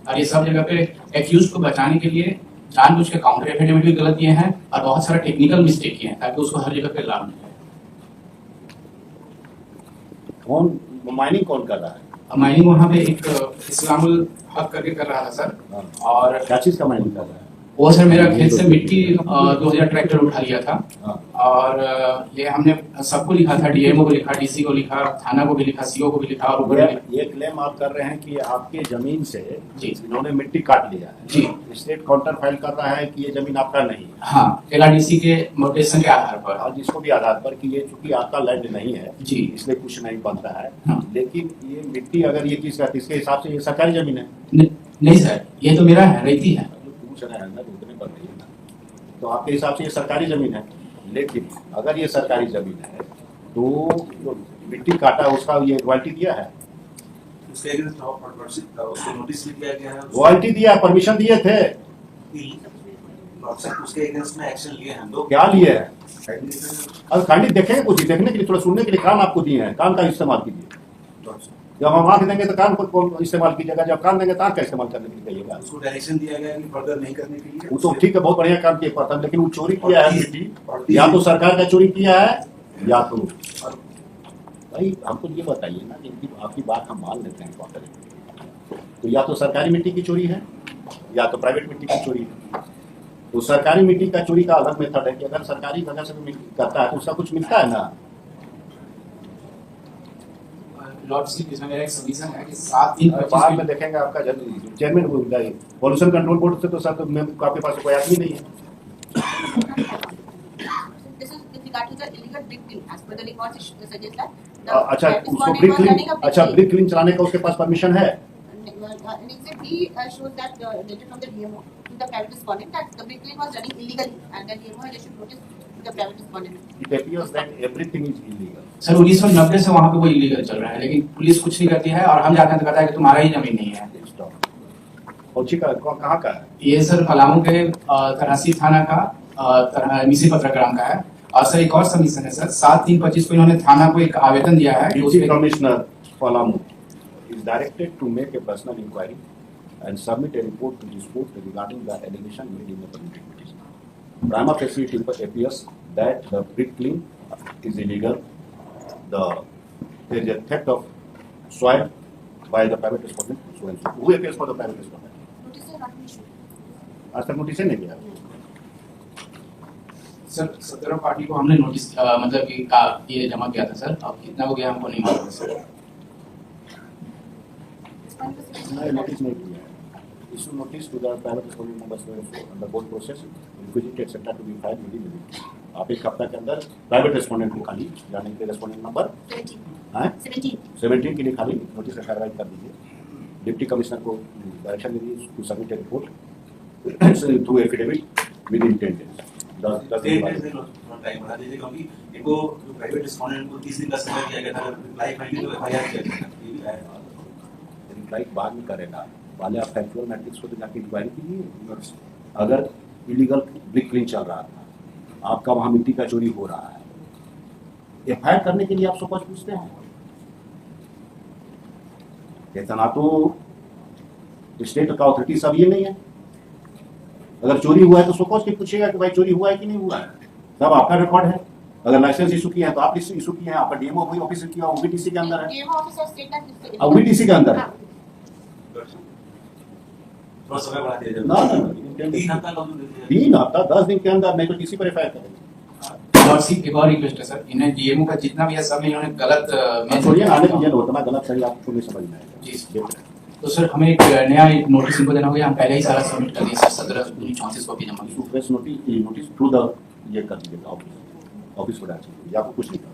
और ये सब जगह पे एक्यूज को बचाने के लिए जानबूझ के काउंटर एफिडेविट भी गलत दिए हैं और बहुत सारा टेक्निकल मिस्टेक किए हैं ताकि उसको हर जगह पे लाभ मिले। कौन माइनिंग कौन कर रहा है? माइनिंग वहाँ पे एक इस्लामुल हक करके कर रहा था सर। हाँ। और क्या चीज का माइनिंग कर रहा है? वो सर मेरा खेत से मिट्टी 2000 ट्रैक्टर उठा लिया था। हाँ। और ये हमने सबको लिखा था, डीएमओ को लिखा, डीसी को लिखा, थाना को भी लिखा, सीओ को भी लिखा और ऊपर ये क्लेम आप कर रहे हैं कि आपके जमीन से जी इन्होंने मिट्टी काट लिया है जी। स्टेट काउंटर फाइल कर रहा है कि ये जमीन आपका नहीं है। हाँ, एलआरडीसी के नोटिफिकेशन के आधार पर और जिसको भी आधार पर कि ये चूंकि आपका लैंड नहीं है जी, इसलिए कुछ नहीं बनता है। हाँ। लेकिन ये मिट्टी अगर ये किसका, किसके हिसाब से ये सरकारी जमीन है? नहीं सर, ये तो मेरा है, रेती है। पूछ रहे हैं ना, उतने पर नहीं है ना, तो आपके हिसाब से ये सरकारी जमीन है। लेकिन अगर ये सरकारी जमीन है तो जो मिट्टी काटा उसका ये रॉयल्टी दिया है? नोटिस भी दिया गया है, रॉयल्टी दिया, परमिशन दिए थे, उसके अगेंस्ट में एक्शन लिए हैं लोग। क्या लिए है? अब खंडित देखेंगे, कुछ देखने के लिए, थोड़ा सुनने के लिए कान आपको दिए हैं, कान का इस्तेमाल कीजिए। जब हम आंख देंगे तो कान को इस्तेमाल कीजिएगा, जब कान देंगे तो आंख का इस्तेमाल करने के लिए कहिएगा। उसको डायरेक्शन दिया गया कि फर्दर नहीं करने के लिए। वो तो ठीक है, बहुत बढ़िया काम किया पड़ता, लेकिन वो चोरी किया है मिट्टी, या तो सरकार का चोरी किया है या तो भाई हमको ये बताइए ना, जिनकी आपकी बात हम मान लेते हैं तो या तो सरकारी मिट्टी की चोरी है या तो प्राइवेट मिट्टी की चोरी है। तो सरकारी मिट्टी का चोरी का अलग मेथड है कि अगर सरकारी जगह से मिट्टी करता है तो उसका कुछ मिलता है ना। लॉर्ड श्री इसमें मेरा एक सबमिशन है कि 7 दिन बाद में देखेंगे आपका चेयरमैन पॉल्यूशन कंट्रोल बोर्ड से तो सर आपके पास कोई आदमी नहीं है। अच्छा, उसको ब्रिक क्लीन चलाने का उसके पास परमिशन है? सर 1990 से वहाँ पे वो इलीगल चल रहा है, लेकिन पुलिस कुछ नहीं करती है और हम जाते हैं तो कहता है कि तुम्हारा ही जमीन नहीं है। कहाँ का है ये? सर पलामू के तरासी थाना का मिसी पत्रग्राम का है। और सर एक और सबमिशन है सर, 7/3/25 को इन्होंने थाना को एक आवेदन दिया है। Deputy commissioner Palamu is directed to make a personal inquiry and submit a report to this court regarding the allegation made in the permitted petition. Prima facie it appears that the brick clean is illegal. There is a theft of soil by the private respondent. So and so. Who appears for the private respondent? आज तक notice नहीं गया। Sir 17 party को हमने notice मतलब कि ये जमा किया था सर, अब कितना हो गया हमको नहीं मालूम सर। नोटिस नहीं किया है। Issue notice to the private respondent members under board process requisite etc to be filed within the week. आप एक हफ्ता के अंदर प्राइवेट रेस्पोंडेंट को खाली जाने के रेस्पोंडेंट नंबर 17 के लिए खाली नोटिस का कार्रवाई कर दीजिए। डिप्टी कमिश्नर को डायरेक्शन दे दीजिए to submit a report through affidavit within 10 days। 10 दिन टाइम बढ़ा दीजिए, क्योंकि इनको प्राइवेट रेस्पोंडेंट को 30 दिन का समय दिया गया था, रिप्लाई फाइनली तो एफआईआर किया गया था। रिप्लाई बाद में करेगा, पहले आप फैक्चुअल मैट्रिक्स को तो जाके इंक्वायरी कीजिए। अगर इलीगल ब्रिक क्लीन चल रहा था, आपका वहां मिट्टी का चोरी हो रहा है, एफआईआर करने के लिए आप सब कुछ पूछते हैं? इतना तो स्टेट का अथॉरिटी सब ये नहीं है। अगर चोरी हुआ है तो सोच के पूछेगा कि भाई चोरी हुआ है कि नहीं हुआ है, तब आपका रिकॉर्ड है। अगर लाइसेंस इशू किया है तो आप इशू किए हैं, आपका डीएमओ वही ऑफिस किया, ओबीटीसी के अंदर है, ओबीटीसी के अंदर है। थोड़ा समय बढ़ा दिया ना 3 हफ्ता 10 दिन के अंदर, नहीं तो किसी पर एफआईआर करेंगे। और सी एक और रिक्वेस्ट है सर, इन्हें डीएमओ का जितना भी है सब इन्होंने गलत छोड़िए, आने दीजिए, उतना गलत सही आपको नहीं समझ में आएगा। जी। तो सर हमें एक नया नोटिस इनको देना होगा, हम पहले ही सारा सबमिट कर दिए सर, 17/34 कॉपी जमा की। प्रेस नोटिस थ्रू द ये कर दीजिएगा ऑफिस को डाल दीजिए, आपको कुछ नहीं करना।